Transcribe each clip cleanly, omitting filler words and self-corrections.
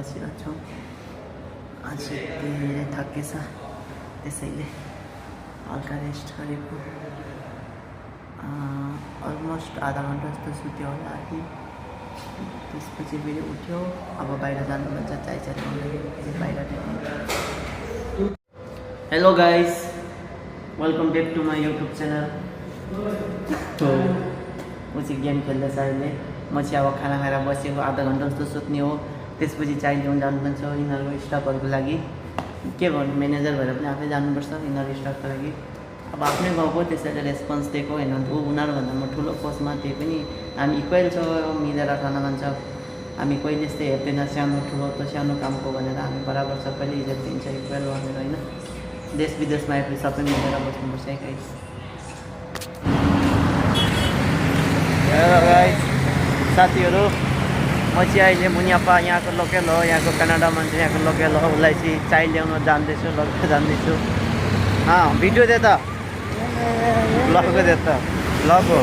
बसिरहेको छौँ। आज धेरै थकेछ, त्यसैले हल्का रेस्ट गरेको। अलमोस्ट आधा घन्टा जस्तो सुत्यो होला कि। त्यसपछि फेरि उठ्यो। अब बाहिर जानु भन्छ, चाय ल्याउनु बाहिर ल्याउनु। Hello guys, welcome back to my YouTube channel. म चाहिँ गेम खेल्दैछ अहिले। म चाहिँ अब खाना खाएर बसेको, आधा घन्टा जस्तो सुत्ने हो। त्यसपछि चाय ल्याउनु जानुपर्छ यिनीहरूको स्टकहरूको लागि। के भन्नु, म्यानेजर भएर पनि आफै जानुपर्छ यिनीहरू स्टकको लागि। अब आफ्नै गाउँको, त्यसैले रेस्पोन्स दिएको होइन। उनीहरूभन्दा म ठुलो पोस्टमा, त्यही पनि हामी इक्वेल छ, मिलेर खाना खान्छ। हामी कहिले यस्तै हेर्दैन सानो ठुलो त सानो कामको भनेर, हामी बराबर सबैले इज्जत दिन्छ इक्वेल भनेर होइन। देश विदेशमा आएपछि सबै मिलेर बस्नुपर्छ गाइस। हेलो गाइस, साथीहरू, म चाहिँ अहिले मुनियापा यहाँको लोकल हो, यहाँको कनाडा मान्छे, यहाँको लोकल हो। उसलाई चाहिँ चाय ल्याउन जाँदैछु, लगेर जाँदैछु। भिडियो दे त, लगेको दे त, लगो।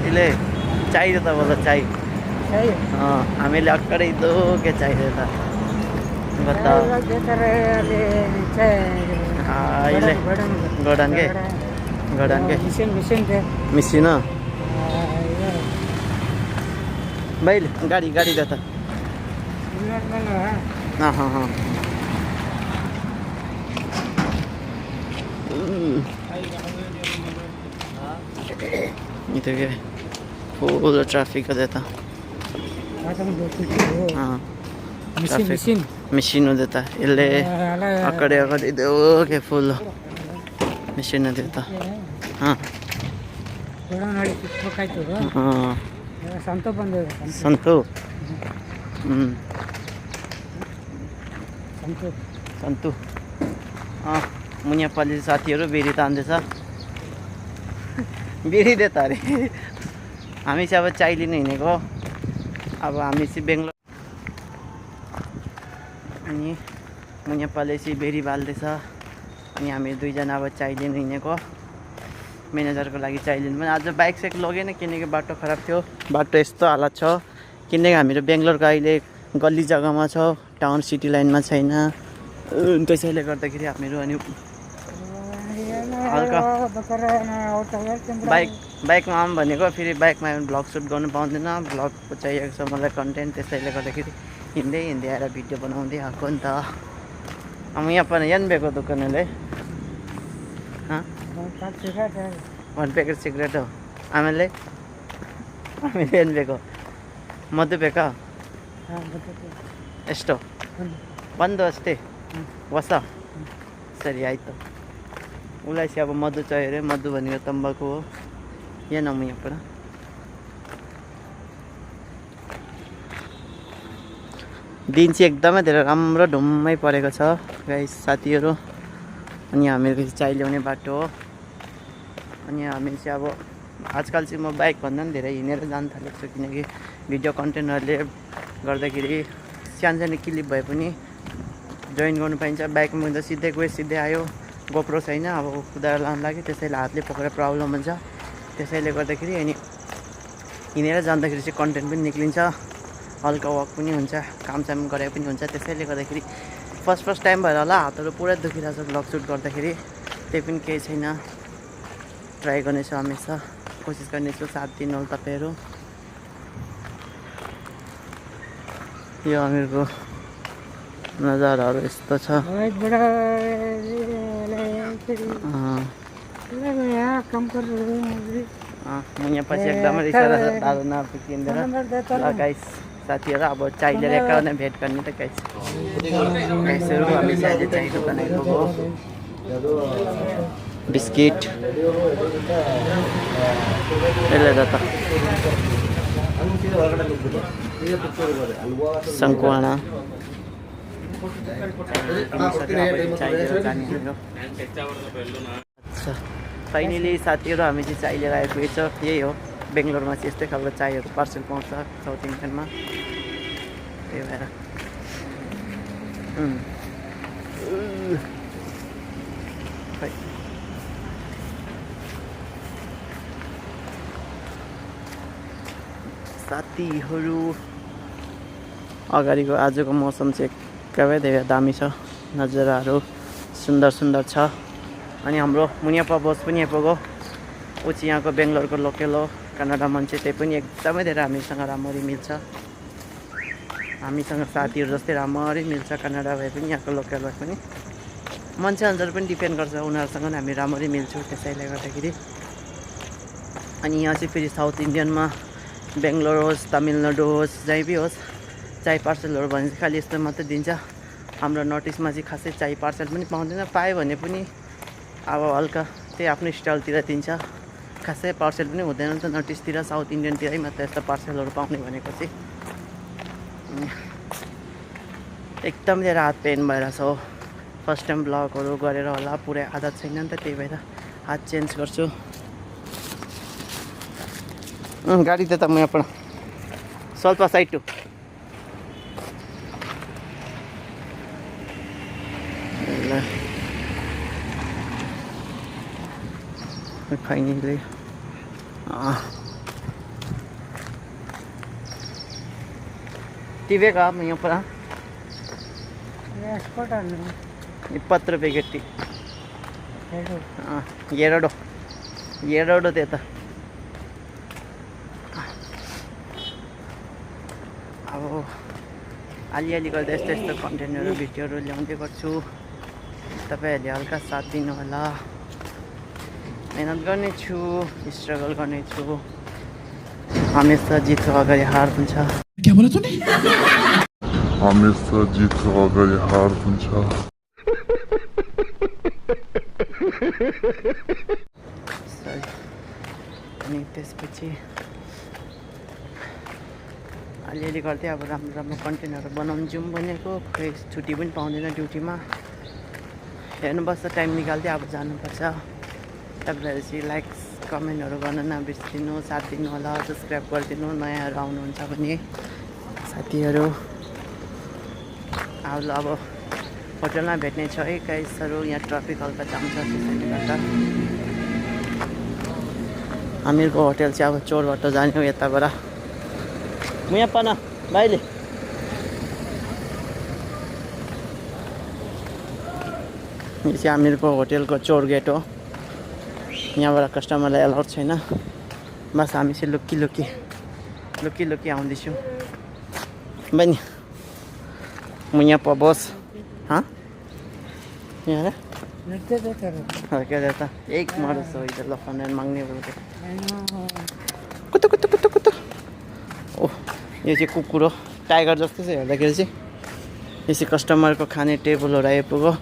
इसले चाहिए त बोला चाय। हामीले अक्कडै दो के चाहिए त बताओ। अहिले गडन के मिसिन भाइ गाडी दे त। itu ke full traffic देता machine देता इल्ले अकडे दो के full machine देता। संतो मुनियापाली साथीहरू बेरी तान्दैछ। बेरी देता अरे। हामी चाहिँ अब चाय लिन हिँडेको। अब हामी चाहिँ बेङ्गलोर, अनि मुनियापाली चाहिँ बेरी बाल्दैछ, अनि हामी दुईजना अब चाय लिन हिँडेको। म्यानेजरको लागि चाय लिनु पनि आज बाइक साइक लगेन, किनकि बाटो खराब थियो। बाटो यस्तो हालत छ, किनकि हामीहरू बेङ्गलोरको अहिले गल्ली जग्गामा छ, टाउन सिटी लाइनमा छैन। त्यसैले गर्दाखेरि हामीहरू अनि हल्का बाइकमा आऊँ भनेको, फेरि बाइकमा भ्लग सुट गर्नु पाउँदैन। भ्लगको चाहिएको छ मलाई कन्टेन्ट, त्यसैले गर्दाखेरि हिँड्दै आएर भिडियो बनाउँदै आएको नि त। अब यहाँ पनि यहाँ बेको दोकानले वन प्याकेट सिगरेट हो। आमेले ಏನು ಬೇಕು, ಮದ್ದು ಬೇಕಾ? ಎಷ್ಟು? ಒಂದು ಅಷ್ಟೇ ಹೊಸ? ಸರಿ ಆಯಿತು। उसलाई चाहिँ अब मधु चाहियो अरे। मधु भनेको तम्बाकु हो। यहाँ नम यहाँबाट दिन चाहिँ एकदमै धेरै राम्रो ढुम्मै परेको छ गाइस साथीहरू। अनि हामीहरूको चाहिँ चाय ल्याउने बाटो हो। अनि हामी चाहिँ अब आजकल चाहिँ म बाइक भन्दा पनि धेरै हिँडेर जान थालेको छु, किनकि भिडियो कन्टेन्टहरूले गर्दाखेरि सानो क्लिप भए पनि जोइन गर्नु पाइन्छ। बाइकमा त सिधै गयो सिधै आयो। गोप्रो छैन, अब कुदाएर लानु लाग्यो, त्यसैले हातले पक्रेर प्रब्लम हुन्छ। त्यसैले गर्दाखेरि अनि हिँडेर जाँदाखेरि चाहिँ कन्टेन्ट पनि निक्लिन्छ, हल्का वक पनि हुन्छ, कामसाम गरेको पनि हुन्छ। त्यसैले गर्दाखेरि फर्स्ट टाइम भएर होला हातहरू पुरै दुखिरहेको छ भ्लग सुट गर्दाखेरि। त्यही पनि केही छैन, ट्राई गर्नेछु, हमेसा कोसिस गर्नेछु। साथ दिनु होला तपाईँहरू। यो हामीहरूको नजाराहरू यस्तो छ। यहाँ पछि एकदमै रिसाएर दादा नकिन्दैन गाइस साथीहरू। अब चाय लिएर एकाउने भेट गर्ने त गाइस। गाइसहरू हामी चाहिँ अहिले चाय दोकान आइपुग्यो। बिस्किट यसले त सङ्कुवाना फाइनली साथीहरू हामी चाहिँ चाय लिएर आइपुगेछ। यही हो बेङ्गलोरमा चाहिँ यस्तै खालको चायहरू पार्सल पाउँछ साउथ इन्डियनमा। त्यही भएर साथीहरू अगाडिको आजको मौसम चाहिँ एकदमै धेरै दामी छ नजाराहरू सुन्दर सुन्दर छ अनि हाम्रो मुनियापा बस पनि आइपुग्यो ऊ चाहिँ यहाँको बेङ्गलोरको लोकल हो कन्नडा मान्छे त्यही पनि एकदमै धेरै हामीसँग राम्ररी मिल्छ हामीसँग साथीहरू जस्तै राम्ररी मिल्छ कन्नडा भए पनि यहाँको लोकल भए पनि मान्छे अनुसार पनि डिपेन्ड गर्छ उनीहरूसँग हामी राम्ररी मिल्छौँ त्यसैले गर्दाखेरि अनि यहाँ चाहिँ फेरि साउथ इन्डियनमा बेङ्गलोर होस् तमिलनाडु होस् जहीँ पनि होस् चाय पार्सलहरू भने चाहिँ खालि यस्तो मात्रै दिन्छ हाम्रो नर्थ इस्टमा चाहिँ खासै चाय पार्सल पनि पाउँदैन पायो भने पनि अब हल्का त्यही आफ्नो स्टाइलतिर दिन्छ खासै पार्सल पनि हुँदैन नि त नर्थ इस्टतिर साउथ इन्डियनतिरै मात्र यस्तो पार्सलहरू पाउने भनेको चाहिँ एकदम धेरै हात पेन भइरहेछ हो फर्स्ट टाइम ब्लगहरू गरेर होला पुरै आदत छैन नि त त्यही भएर हात चेन्ज गर्छु गाडी त्यता म यहाँ ಸ್ವಲ್ಪ ಸೈಟು ಫೈನಲಿ ಟಿವೇಗ ಮಯ್ಯಪ್ಪರ 20 ರೂಪಾಯಿಗೆ ಟೀ ಎರಡು त्यता अब अलिअलि गर्दा यस्तो यस्तो कन्टेन्टहरू भिडियोहरू ल्याउँदै गर्छु तपाईँहरूले हल्का साथ दिनु होला मेहनत गर्नेछु स्ट्रगल गर्नेछु हमेसा जितको अगाडि हार हुन्छ हमेसा जितको अगाडि हार हुन्छ अनि त्यसपछि अलिअलि गर्दै अब राम्रो राम्रो कन्टेन्टहरू बनाउनु जाउँ भनेको खोइ छुट्टी पनि पाउँदैन ड्युटीमा हेर्नुपर्छ टाइम निकाल्दै अब जानुपर्छ तपाईँहरू चाहिँ लाइक्स कमेन्टहरू गर्न नबिर्सिदिनु साथ दिनु होला सब्सक्राइब गरिदिनु नयाँहरू आउनुहुन्छ भने साथीहरू अब होटलमा भेट्ने छ है गाइसहरू यहाँ ट्राफिक हल्का जाम छ त्यसैले गर्दा हामीहरूको होटल चाहिँ अब चोरबाट जाने हो यताबाट म यहाँ पाना भाइले यो चाहिँ हामीहरूको होटेलको चोर गेट हो यहाँबाट कस्टमरलाई एलाउड छैन बस हामी चाहिँ लुकी लुकी आउँदैछौँ बहिनी म यहाँ बस यहाँ क्या देता एक मार्च हो इधर लफान मांगने बोलते कुत्तो कुत्तो कुत्तो कुत्तो ओह यो चाहिँ कुकुर हो टाइगर जस्तो चाहिँ हेर्दाखेरि चाहिँ यो चाहिँ कस्टमरको खाने टेबलहरू आइपुग्यो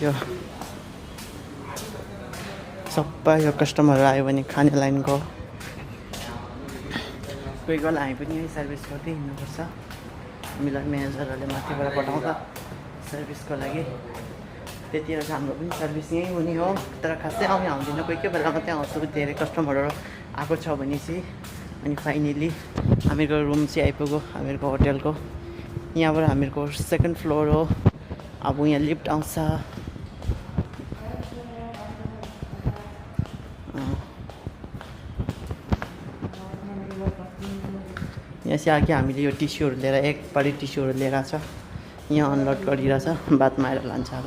यो सबै यो कस्टमरहरू आयो भने खाने लाइनको कोही बेला हामी पनि यहीँ सर्भिस गर्दै हिँड्नुपर्छ हामीलाई म्यानेजरहरूले माथिबाट पठाउँदा सर्भिसको लागि त्यतिखेर चाहिँ हाम्रो पनि सर्भिस यहीँ हुने हो तर खासै आउने आउँदैन कोही कोही बेला मात्रै आउँछु धेरै कस्टमरहरू आएको छ भने चाहिँ अनि फाइनली हामीहरूको रुम चाहिँ आइपुग्यो हामीहरूको होटेलको यहाँबाट हामीहरूको सेकेन्ड फ्लोर हो अब यहाँ लिफ्ट आउँछ यहाँ चाहिँ आके हामीले यो टिस्युहरू लिएर एकपालि टिस्युहरू लिएर छ यहाँ अनलोड गरिरहेछ बादमा आएर लान्छ अब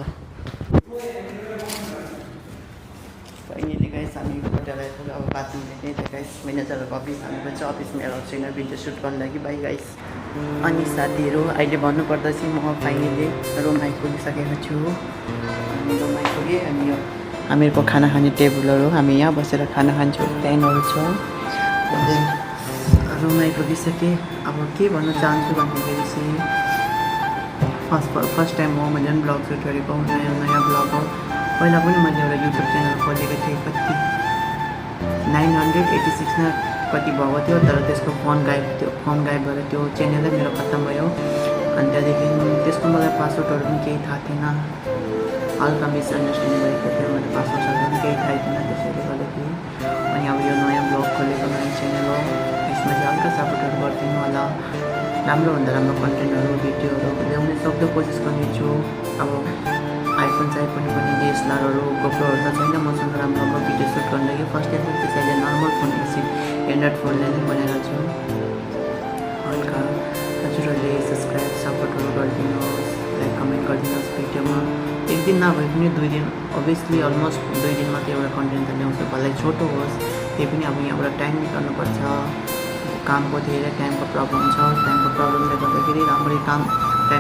फाइनली गाइस हामी होटल आइपुग्यो अब बादमा भेट्ने त गाइस म्यानेजरहरूको अफिस हामीको चाहिँ अफिसमा एलाउड छैन भिडियो सुट गर्नु लागि बाई गाइस अनि साथीहरू अहिले भन्नुपर्दा चाहिँ म फाइनली रुम आइपुगिसकेको छु अनि रुम आइपुगेँ अनि यो हामीहरूको खाना खाने टेबलहरू हामी यहाँ बसेर खाना खान्छौँ फ्यानहरू छ रुम आइपुगिसकेँ अब के भन्न चाहन्छु भन्दाखेरि चाहिँ फर्स्ट टाइम हो मैले पनि ब्लग सुट गरेको नयाँ ब्लग हो पहिला पनि मैले एउटा युट्युब च्यानल खोलेको थिएँ कति 986 न कति भएको थियो तर त्यसको फोन गायब भएर त्यो च्यानलै मेरो खत्तम भयो अनि त्यहाँदेखि त्यसको मलाई पासवर्डहरू पनि केही थाहा थिएन हल्का मिसअन्डरस्ट्यान्डिङ भएको थियो मैले पासवर्डहरू पनि केही थाहा थिएन त्यसैले गर्दाखेरि अनि अब यो नयाँ ब्लग खोलेको नयाँ च्यानल हो यसमा चाहिँ हल्का सपोर्टहरू गरिदिनु होला राम्रो भन्दा राम्रो कन्टेन्टहरू भिडियोहरू ल्याउने सक्दो कोसिस गर्नेछु अब आइफोन चाहिँ पनि डिएसएलआरहरू गोप्रोहरू त छैन मसँग राम्रो भिडियो सुट गर्न लागि फर्स्ट टाइम त्यसैले नर्मल फोन एन्ड्रोइड फोनले नै बनाएको छु हल्का हजुरहरूले सब्सक्राइब सपोर्टहरू गरिदिनुहोस् लाइक कमेन्ट गरिदिनुहोस् भिडियोमा एक दिन नभए पनि 2 दिन अभियसली अलमोस्ट 2 दिन मात्रै एउटा कन्टेन्ट त ल्याउँछु भलै छोटो होस् त्यही पनि अब यहाँबाट टाइम निकाल्नुपर्छ कामको धेरै टाइमको प्रब्लम छ टाइमको प्रब्लमले गर्दाखेरि राम्ररी टाइम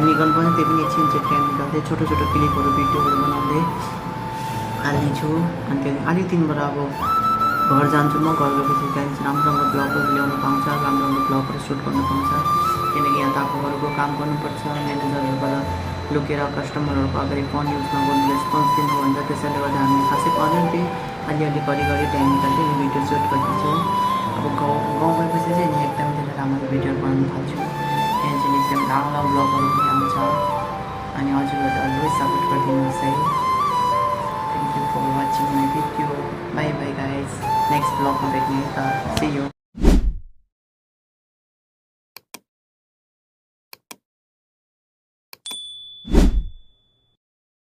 निकाल्नु पनि त्यही पनि एकछिन चाहिँ टाइम निकाल्दै छोटो छोटो क्लिपहरू भिडियोहरू बनाउँदै हाल्नेछु अनि त्यहाँदेखि अलिक दिनबाट अब घर जान्छु म घर गएपछि त्यहाँदेखि राम्रो राम्रो ब्लगहरू ल्याउनु पाउँछ राम्रो राम्रो ब्लगहरू सुट गर्नु पाउँछ किनकि यहाँ त आफूहरूको काम गर्नुपर्छ म्यानेजरहरूबाट लुकेर कस्टमरहरूको अगाडि फोन युज नगर्नु रेस्पोन्स दिनु भन्छ त्यसैले गर्दा हामी खासै अलिअलि घरिघरि टाइम निकाल्दै भिडियो सुट गर्दैछु अब गाउँ गएपछि चाहिँ नि एकदम धेरै राम्रो भिडियोहरू बनाउनु थाल्छु त्यहाँ चाहिँ एकदम लामो लामो ब्लगहरू पनि आउँछ अनि हजुरहरूले अलवेज सपोर्ट गरिदिनुहोस् है thank you for watching my video bye bye guys next ब्लगमा भेट्ने त सी यू